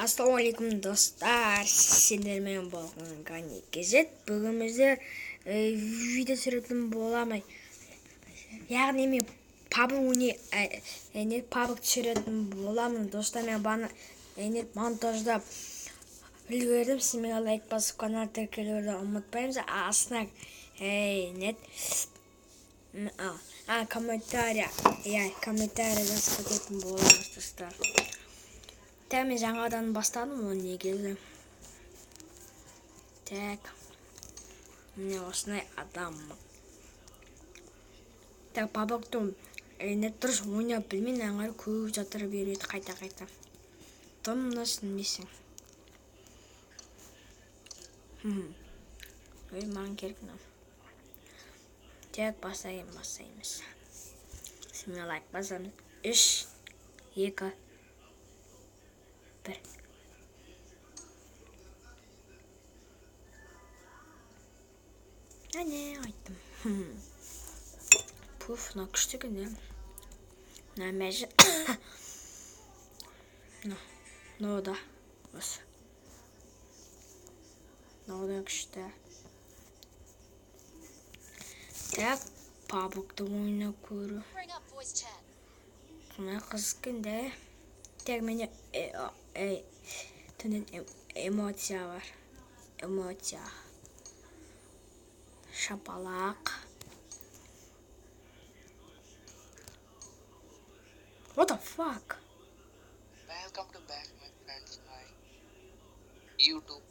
Ассалаумағалейкум достар, сендермен болған Гани Кезет. Бүгін біздер видео түсіретін боламын. Яғни мен пабг түсіретін боламын. Достар, мен баны монтаждап үлгердім. Сіз мені лайк басып канал тіркелуді ұмытпаймыз. Астына комментарий жазып кететін боламыз достар. Мен жаңадан бастадым оны негізі. Міне осындай адаммын. Пабгтың дұрыс ойнап білмей аңғар көп жатыр береді қайта. Тымнысын дейсің. Маған керек мынау. Басаймыз. Сізге лайк басамыз. 3, 2, 1. Айттым. Пуф, мына күшті күнде. Мына мәжі. Нода. Осы. Нода күшті. Пабгты ойнап көру. Мына қызық күнде. Менде эмоция бар. Шапалақ. What the fuck? Welcome to back my friends my YouTube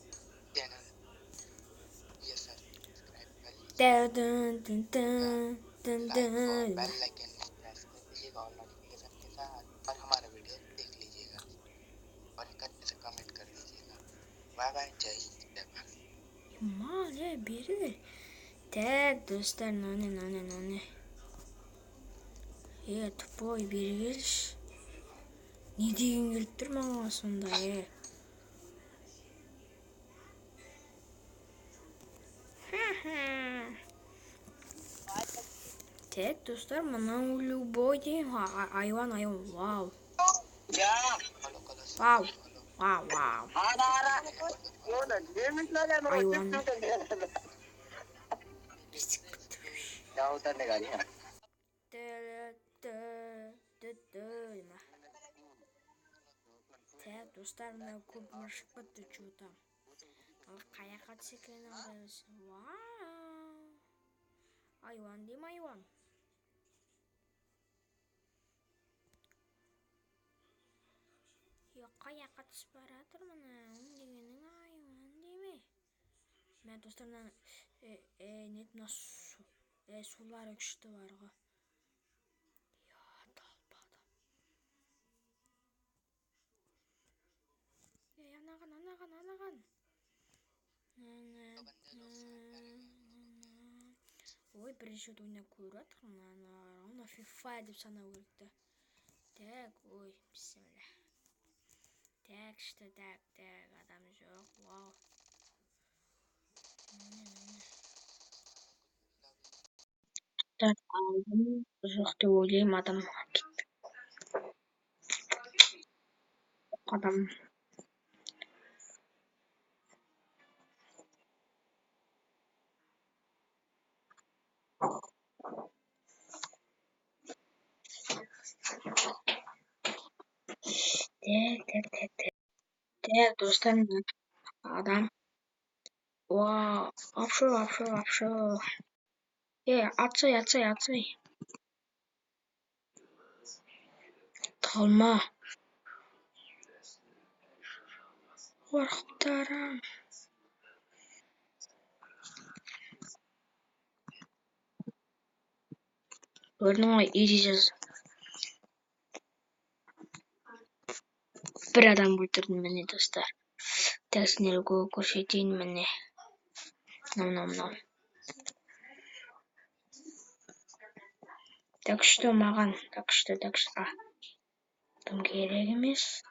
channel. Yes sir. Subscribe bell icon press कर दीजिएगा और नोटिफिकेशन के साथ और हमारा वीडियो देख लीजिएगा और एक अच्छे से कमेंट कर दीजिएगा. Bye bye. जय हिंद जय Bharat. Male biri. Dostlar nane. Тупой бері келші. Не деген келіп тұр маған сонда, достар, мынау любой дейм. Айван, вау. Айван. Достар, мына көп маршып бітті чута. Қаяққа түсекені алғайыз. Вау. Айван дейм, айван. Қаяққа түсіп баратыр мұна. Дегенің айван деме. Мен достарынан мына сулары күшті барға. Анаған. Ой, бірінші ойнап көріп атыр. Оны FIFA деп санау керекті. Ой, бісміллә. Күшті, адам жоқ. Вау. Алдым, жоқты ойлайым, адам кетті. Адам. Достар, адам. Вау, апшу. Атсай. Талма. Қорқыптарым. Көрдің ғой, жаз. Бір адам өлтірдім міне достар. Сіздерге көрсетейін міне. Мынау. Күшті маған. Күшті. Тым керек емес.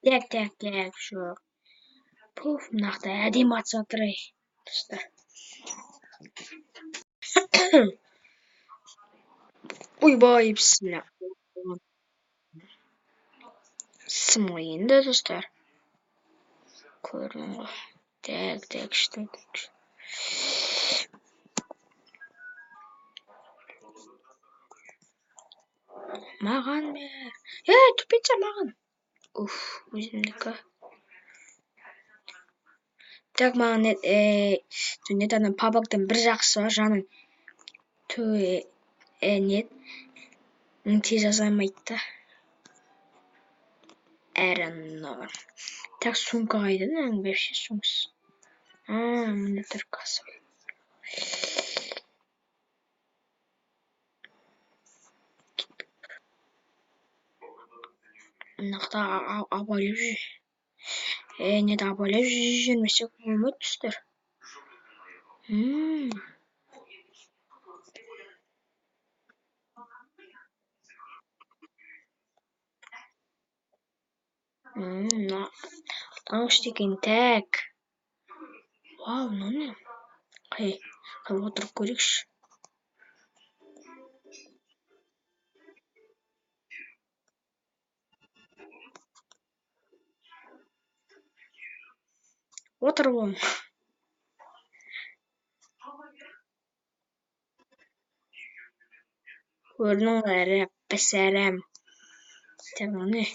Жоқ. Пуф, мынақта әдемі атса тұрай. Достар. Ойбай, бісміллә. Басым ғой енді, достар. Көрдің ғой. Так, что так. Маған бер. Тупица маған. Уф, өзімдікі. Так, маған нет, ана пабақтың бір жақсы бар, жаның. Нет. Тез азаймайды да. Әрі нор. Так, сумка қайда? Вообще сумкасы. Мында тұр касса. Мынақта абайлап жүр. Нет, абайлап жүрмесек болмайды, достар. Таңғыш деген тәк. Вау, не? Қай отырып көрейікші. Отыр болм. Көрдің әрі пәсәрәм. Тәк, не?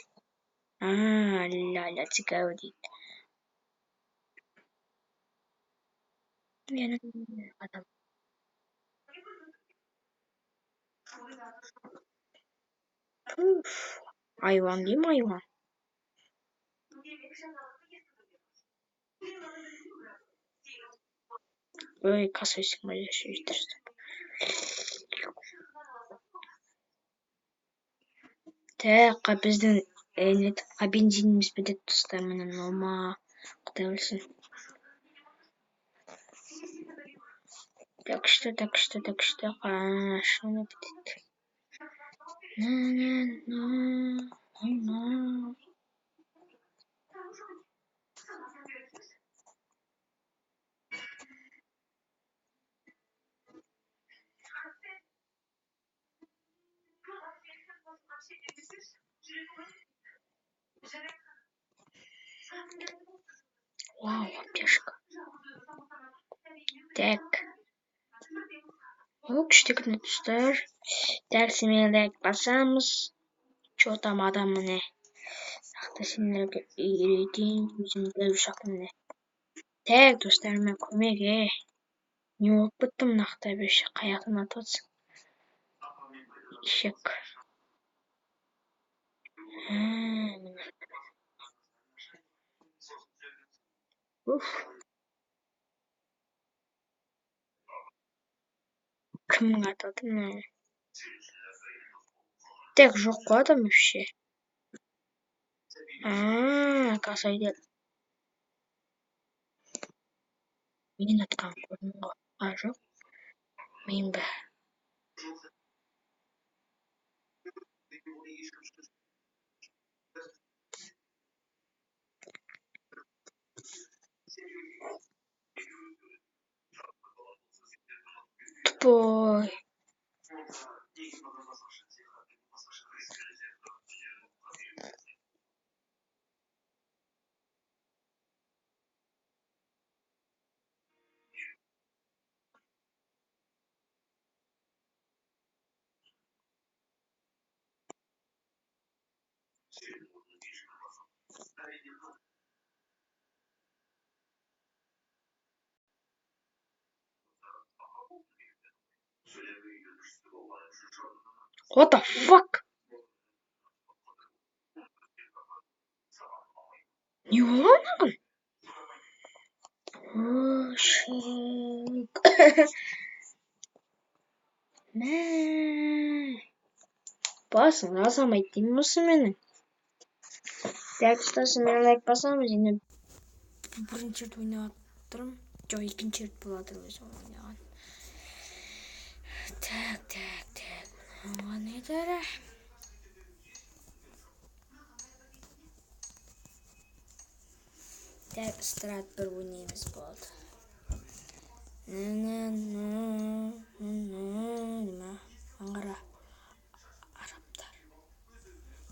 Ля, цікаво дейді. Адам. Айван дейм, айван. Ой, касайсың ба, жетірсің. Так, біздің бензиніміз бітеді, достар, міне нолма. Құдай білсін. Так что, что не бітеді. Вау, аптешка. Так. Күшті достар. Дәрісімен лайк басамыз. Чо там адам міне. Нақты сендерге үйретейін. Өзім біліп шақтым. Так, достар, мен көмеге. Не болып біттім нақты беші. Қаяқтан атып отсың. Ишек. Уф. Кімнің атады мына? Так, жоқ қой адам вообще. Касайды. Менен атқан көрдің ғой. Жоқ. Мен бе. Тупой. What the fuck? Не болған? Шык. Мә. Басың, азамайт деймін осы менің. Так, мен лайк басамыз, енді бірінші рет ойнап тұрмын. Жоқ, екінші рет болады өзім ойнаған. Так. Оған не дәрі? Так, страт бір ойнаймыз болды. Аңғара. Арабтар.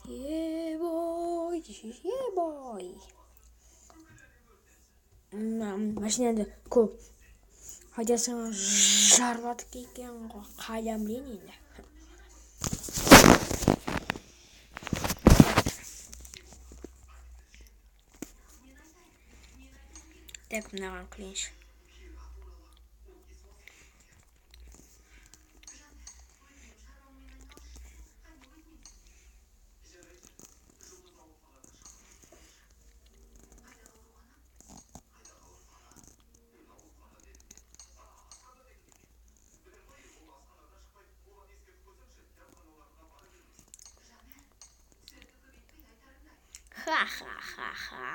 Ебой, бой. Машинаны көп радиацияны жарып екен ғой, қайдан білейін енді. Так, мынаған құйыншы. Ха-ха-ха-ха.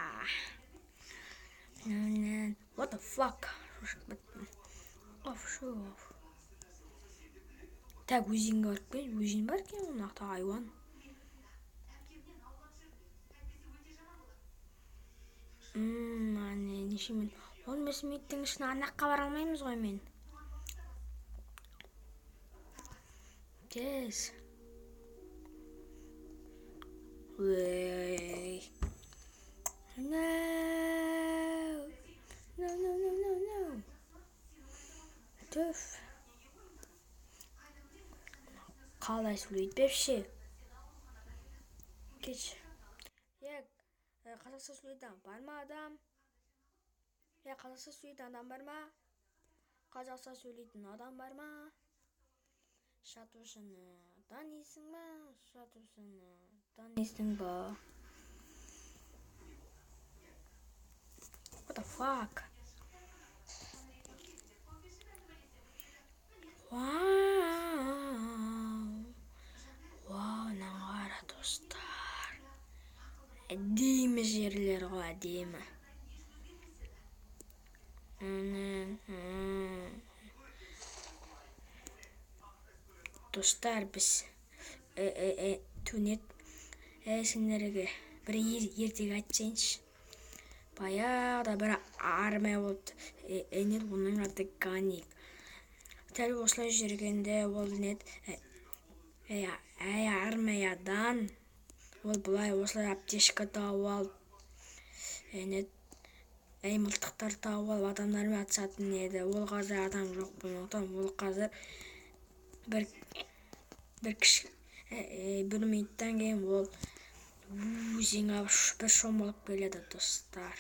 What the fuck? Оф. Так, өзенге барып кел. Өзен бар екен ол жақта, айуан. Неше минут? 15 минуттың ішінде анаққа бара алмаймыз ғой мен. Тез. No. Түф. Қалай сөйлейді бепші? Кеш. Қазақша сөйлейтін бар ма адам? Қазақша сөйлейтін адам бар ма? Қазақша сөйлейтін адам бар ма? Шатушыны танисың ба? Шатушыны танисың ба? What the fuck? Вау, нағара достар. Әдемі жерлер ғой, әдемі. Достар, біз түнет сендерге бір ертегі айтсайыншы. Баяғыда бір армия болды. Оның аты Ганик. Дәл осылай жүргенде ол армиядан ол бұлай осылай аптешка тауып алып, мылтықтар тауып алып адамдармен атысатын еді. Ол қазір адам жоқ болғандықтан, ол қазір бір минуттан кейін ол өзенге бір шомылып келеді, достар.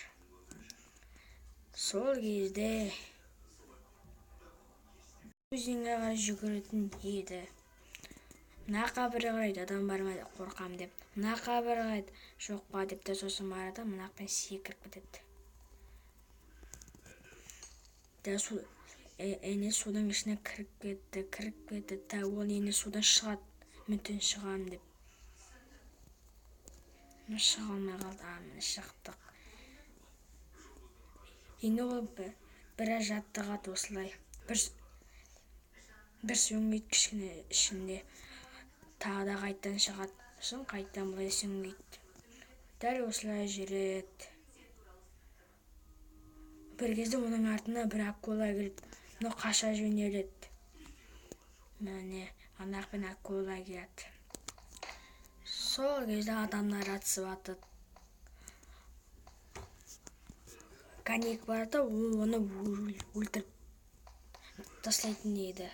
Сол кезде өзенге қарай жүгіретін еді. Мына қабірге қарайды, адам бар ма деп қорқам деп. Мына қабірге қарайды, жоқ па деп те сосын барады, мынақпен секіріп кетеді. Судың ішіне кіріп кетті. Ол судан шығады, мүтін шығам деп. Шыға алмай қалды, міне шықтық. Енді ол біраз жаттығады осылай. Бір сөңгейді кішкене ішінде. Тағы да қайттан шығады. Сосын қайттан бұлай сөңгейді. Дәл осылай жүреді. Бір кезде оның артына бір акула келіп, но қаша жөнеледі. Міне, анақпен акула келеді. Сол кезде адамдар атысып атады. Ганик барда оны өлтіріп тастайтын еді.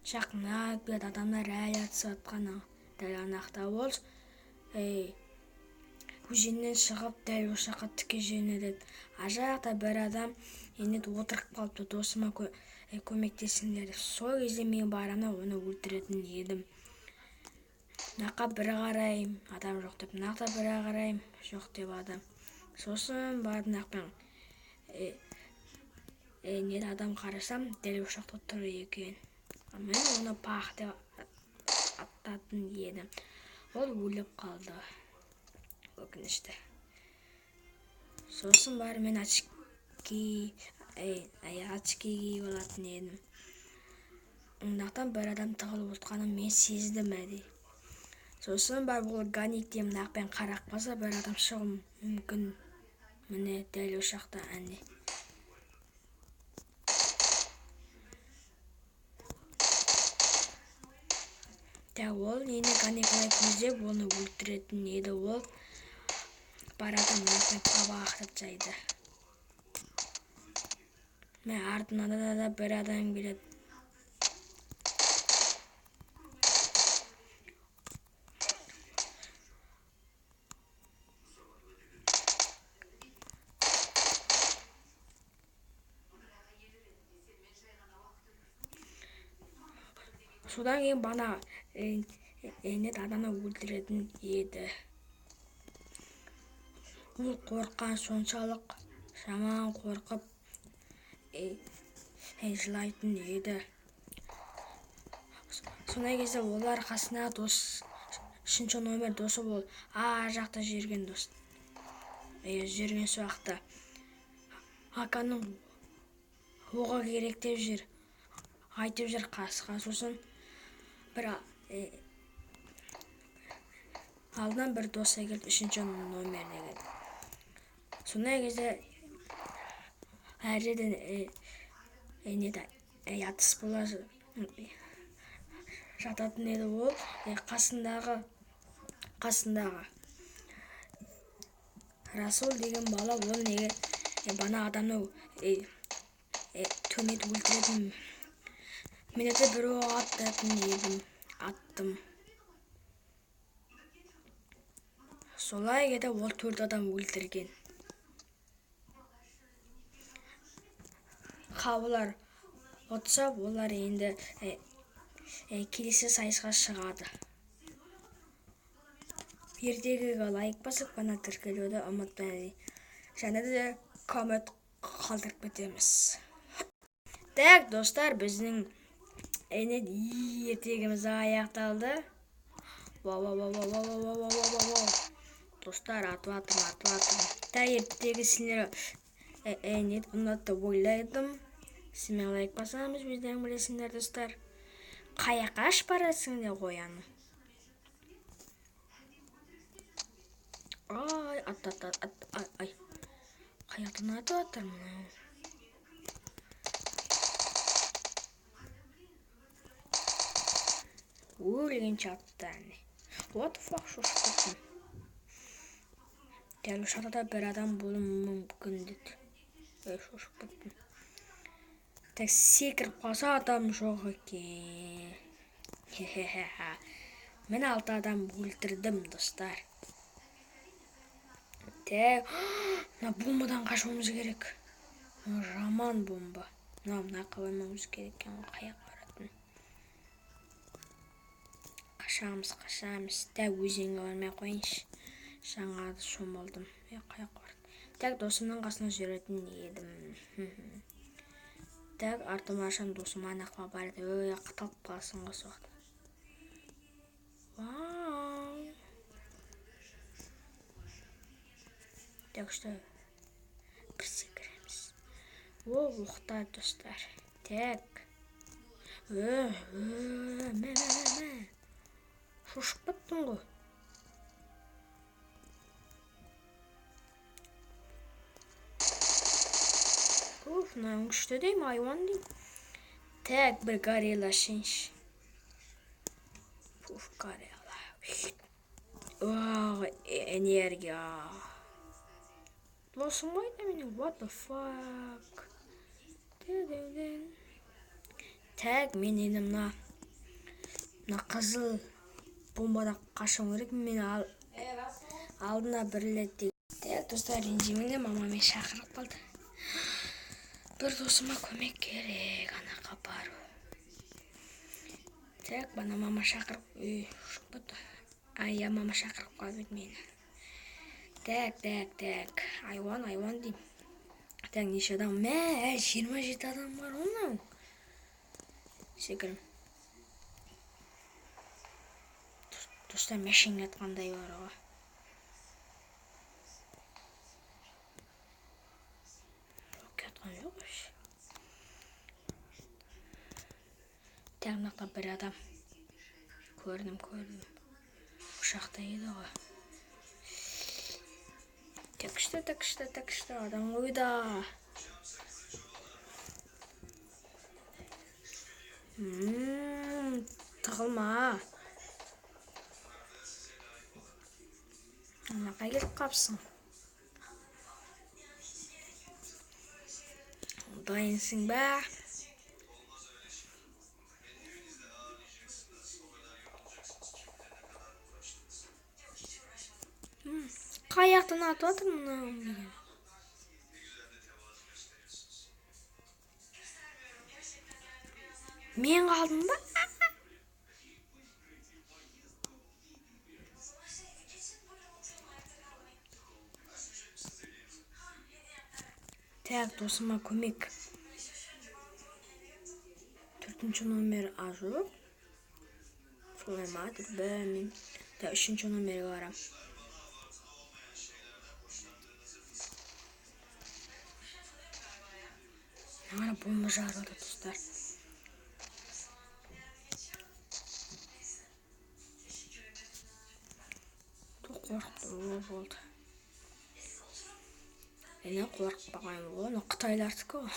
Жақынап келді, адамдар әлі атысып атқаны. Дәл анақта ол өзеннен шығып дәл осы жаққа тіке жөнеледі. Ажақта бір адам отырып қалыпты, досыма көмектесіңдер. Сол кезде мен барамын, оны өлтіретін едім. Мынаққа бір қарайым, адам жоқ деп, мынақта бір қарайым, жоқ деп адам. Сосын барып мынақпен адам қарасам, дәл осы жақта тұр екен. Мен оны пақ деп аттатын едім. Ол өліп қалды. Өкінішті. Сосын барып мен очки киіп алатын едім. Мынақтан бір адам тығылып отқанын мен сездім әдей. Сосын барып ол Ганикте мынақпен қарап қалса, бір адам шығуы мүмкін. Міне дәл осы жақта әне. Ол Ганикті көздеп оны өлтіретін еді. Ол барады, мен табақ жайды. Мен артынан да бір адам келеді. Содан кейін бана адамы өлтіретін еді. Ол қорыққан соншалық жаман қорқып жылайтын еді. Сондай кезде олар қасына дос, үшінші номер досы бол, ар жақта жүрген дос. Жүрген соқта Аканың оға керек деп жүр. Айтып жүр қасқа. Сосын бір алдынан бір досы келді, үшінші номеріне келді. Сондай кезде әрден ятыс бола жататын еді. Ол қасындағы Расул деген бала, ол неге бана адамны төмет өлтіретін. Мен де бір оқ аттатын едім, аттым. Солай еді, ол 4 адам өлтірген. Қабылар отса, олар енді келесі сайысқа шығады. Ертегіге лайк басып, қана тіркелуді ұмытпаңыз. Және де коммент қалдырып кетеміз. Так, достар, біздің ертегіміз аяқталды. Достар, атыватырмын. Та ертегі сілер ұнатты ойлайдым. Сізмен лайк басамыз, бізден білесіңдер, достар. Қаяқаш барасың деп қояның. Ай, қаяқтан атыватырмын. Өлген чаттан. What the fuck, шошқатын. Дәл шатада бір адам болу мүмкін деді. Шошқатын. Так, секіріп қалса адам жоқ екен. Мен 6 адам өлтірдім, достар. Так, бомбадан қашуымыз керек. Жаман бомба. Мына қабылмауымыз керек екен, қаяқ баратын. Қашамыз. Так, өзенге бармай қойыншы. Жаңа шомылдым. Қаяқ барады. Так, досымның қасына жүретін едім. Так, артымашан досым анаққа барды. Қыталып қалсын қосуқты. Вау. Так что бір секіреміз. Оқтар, достар. Так. Шошып кеттің ғой. Мынау күшті дейм, айуан дейм. Так, бір горилла шинш. Горилла. Энергия. Досым қайда менің? What the fuck? Так, мен енді мына қызыл бомбадан қашуым керек. Мен алдына бірлетті. Так, достар, ренжімеңдер, мамамен шақырып қалды. Бір досыма көмек керек, анаққа бару. Так, бана мама шақырып, шықпады. Мама шақырып қалды мені. Так, айуан дейм. Так, неше адам? 27 адам бар онау. Секірім. Достар, мәшін атқандай бар оға. Атқан жоқ өш. Так, мынақта бір адам. Көрдім. Ұшақта еді ғой. Так что адам ойда. Тығылма. Анаққа келіп қапсың. Dayınsın be. Kayaktan atladım mı? Men kaldım ba? Tak dostuma komik. 4. numara arzu. Solemadır ben. Da 3. numara varam. Hala bomba jarladı dostlar. Çok korktum o oldu. Ne korkpağayım o. Ne Qitaylardiki o.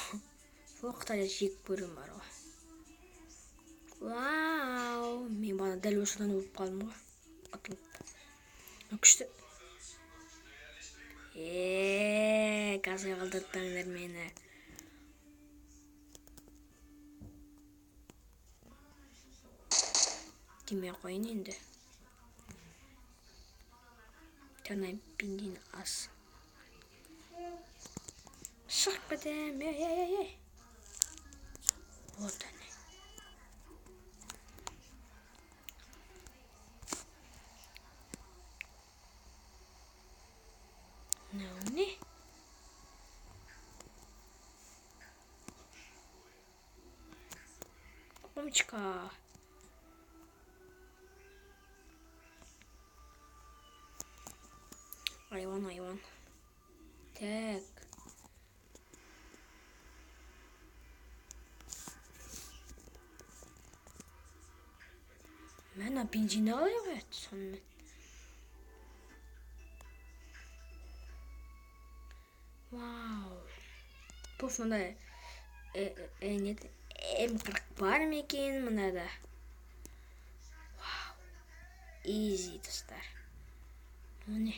O Qitayda jek bölüm var o. Wow. Men bana dal o'shadan o'lib qoldim o. Atılıp. Күшті. Газga qildirtdinglar meni. Demay qo'yin endi. Tana benzin az. Şartmadım. Вот они. Ne? Мамочка. Hayvan. Так. Mana benzin alayım sonra. Wow. Puf bunda ne M40 var mı ekan bunda da? Wow. Easy dostlar. Bu ne?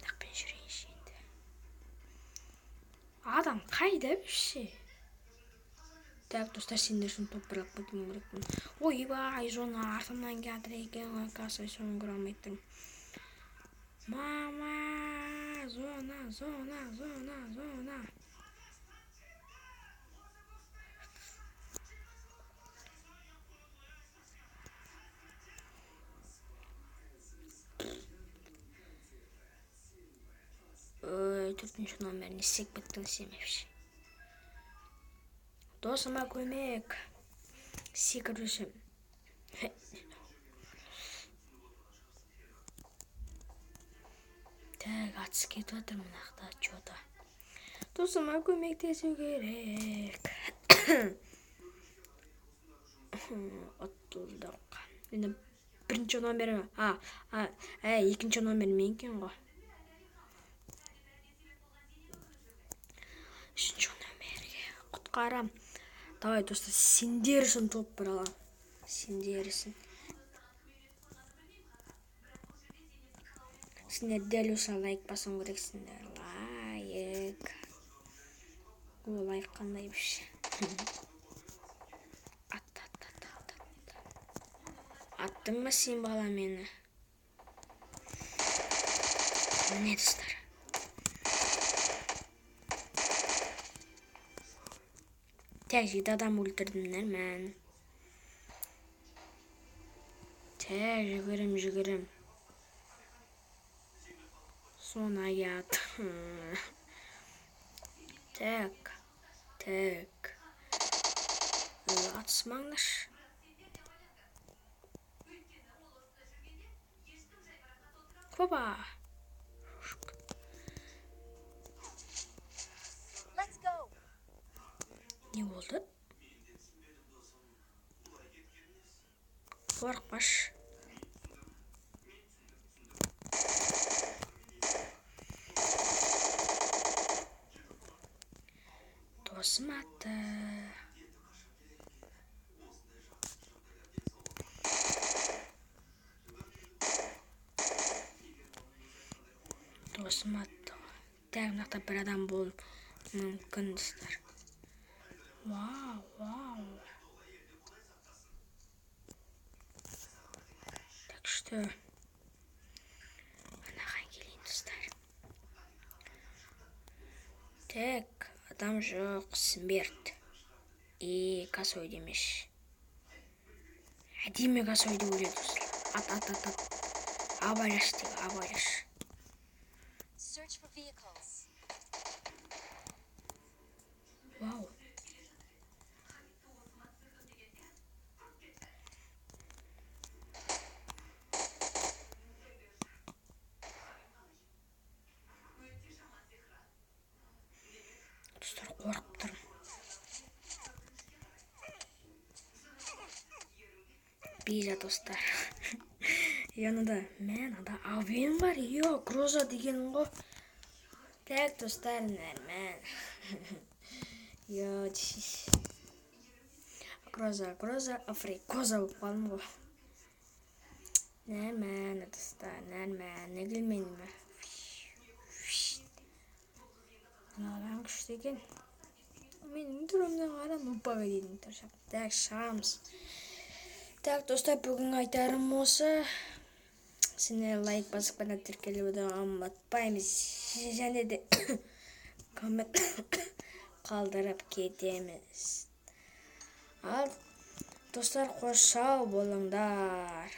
Tak ben şuraya şimdi. Adam kayda bir şey. Так dostlar şimdi şunu toprak bakayım. Oy vay zona arkamdan geldi ekan kasayı sonra görmedim. Mama zona. Dördüncü numaranı sekmekten sevmemiş. Dostuma koymak. Sigarışım. Tak atış ketiyatır mınaqda çoda. Dostuma koymak desem gerek. Atıldık. Şimdi birinci numaram. İkinci numaram menken go. Üçüncü numaraya qutqaram. Давай dostlar sindirsin toprağa. Sindirsin. Sizler deli olsa like basın gereksizler. Like. Bu like qandaymış. At. Attın mı sen bala meni? Ne dostlar? Tek adam öldürdümler men. Jigrim. Sonra yat. Tek. Atışmanglar. Hopa. Ne oldu? Korkmaş. Dostum attı. Dostum attı. Dernakta bir adam bul. мүмкін достар. Вау. Так что анаға келейін достар. Так, адам жоқ, смерть. И косой демеш. Әдемі косой деп ойлайды достар. Ат. Абайлаш деп, абайлаш. Вау. Достар, қорқып тұрмын. Бейжа достар. Янында мен ада авен бар. Кроза деген ғой. Так достар, нормально. Кроза, африкоза болып қалдым ғой. Нормально достар, нормально. Келмейді ме? Мынаған күшті екен. Менің түрімнен қарам ұпаға дейін тұршап. Так, шығамыз. Так, достар, бүгін айтарым осы. Сіздер лайк басып қана тіркелуді ұмытпаймыз. Және де коммент қалдырып кетеміз. Ал достар, қош сау болыңдар.